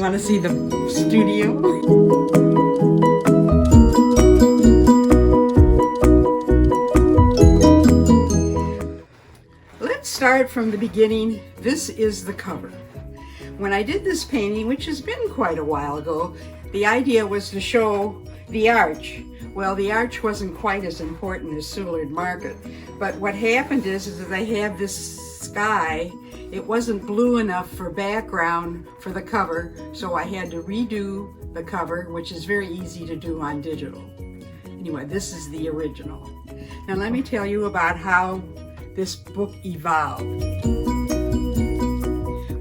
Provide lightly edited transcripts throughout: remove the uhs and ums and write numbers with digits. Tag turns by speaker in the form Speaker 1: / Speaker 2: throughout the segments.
Speaker 1: want to see the studio? Let's start from the beginning. This is the cover. When I did this painting, which has been quite a while ago, the idea was to show the arch. Well, the arch wasn't quite as important as Soulard Market, but what happened is that I have this sky. It wasn't blue enough for background for the cover, so I had to redo the cover, which is very easy to do on digital. Anyway, this is the original. Now let me tell you about how this book evolved.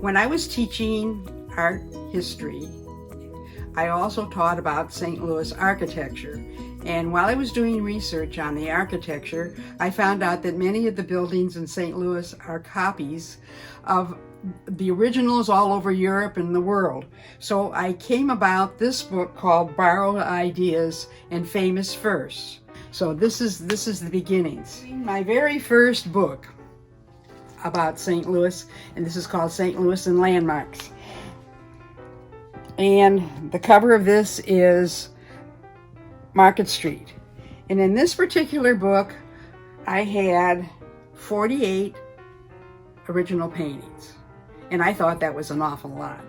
Speaker 1: When I was teaching art history, I also taught about St. Louis architecture. And while I was doing research on the architecture, I found out that many of the buildings in St. Louis are copies of the originals all over Europe and the world. So I came about this book called Borrowed Ideas and Famous Firsts. So this is the beginnings. My very first book about St. Louis, and this is called St. Louis and Landmarks. And the cover of this is Market Street. And in this particular book, I had 48 original paintings. And I thought that was an awful lot.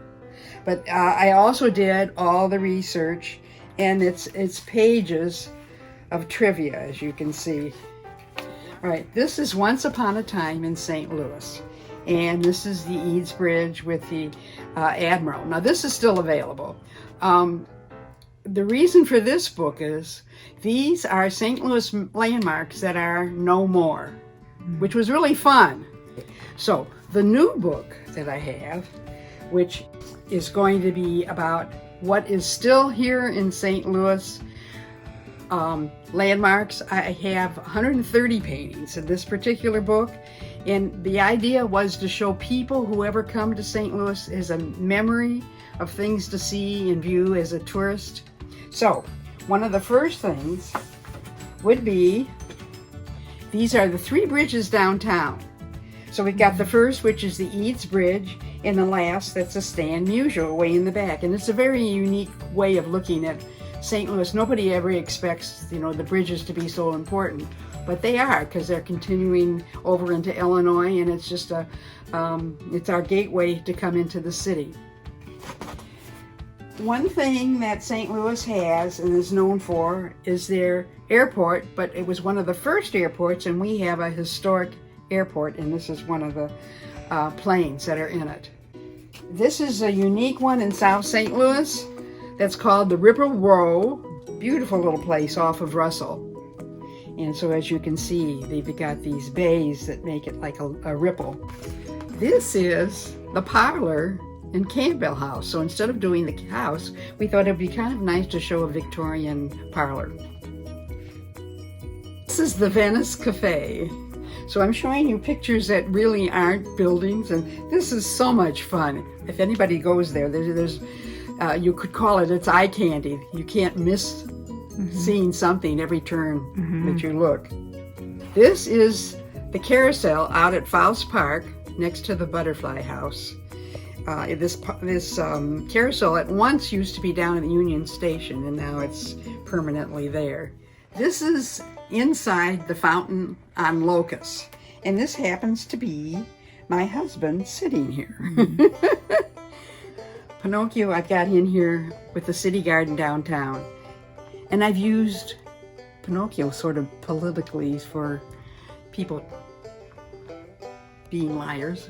Speaker 1: But I also did all the research, and it's pages of trivia, as you can see. All right, this is Once Upon a Time in St. Louis. And this is the Eads Bridge with the Admiral. Now this is still available. The reason for this book is these are St. Louis landmarks that are no more, which was really fun. So the new book that I have, which is going to be about what is still here in St. Louis, landmarks. I have 130 paintings in this particular book, and the idea was to show people who ever come to St. Louis as a memory of things to see and view as a tourist. So one of the first things would be, these are the 3 bridges downtown. So we've got the first, which is the Eads Bridge, and the last, that's a Stan Musial way in the back. And it's a very unique way of looking at St. Louis. Nobody ever expects, the bridges to be so important, but they are, because they're continuing over into Illinois, and it's just it's our gateway to come into the city. One thing that St. Louis has and is known for is their airport, but it was one of the first airports, and we have a historic airport, and this is one of the planes that are in it. This is a unique one in South St. Louis that's called the Ripple Row. Beautiful little place off of Russell. And so as you can see, they've got these bays that make it like a ripple. This is the Parlor in Campbell House. So instead of doing the house, we thought it'd be kind of nice to show a Victorian parlor. This is the Venice Cafe. So I'm showing you pictures that really aren't buildings, and this is so much fun. If anybody goes there, there's you could call it's eye candy. You can't miss seeing something every turn that you look. This is the carousel out at Faust Park next to the Butterfly House. This carousel at once used to be down at the Union Station, and now it's permanently there. This is inside the fountain on Locust, and this happens to be my husband sitting here. Pinocchio I've got in here with the city garden downtown, and I've used Pinocchio sort of politically for people being liars.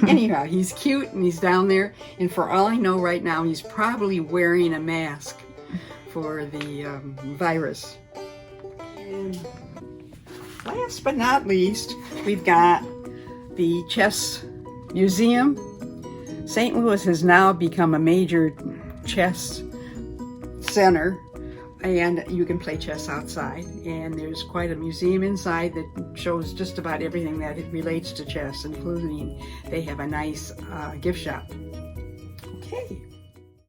Speaker 1: Anyhow, he's cute and he's down there, and for all I know right now, he's probably wearing a mask for the virus. And last but not least, we've got the Chess Museum. St. Louis has now become a major chess center, and you can play chess outside, and there's quite a museum inside that shows just about everything that it relates to chess, including they have a nice gift shop. Okay.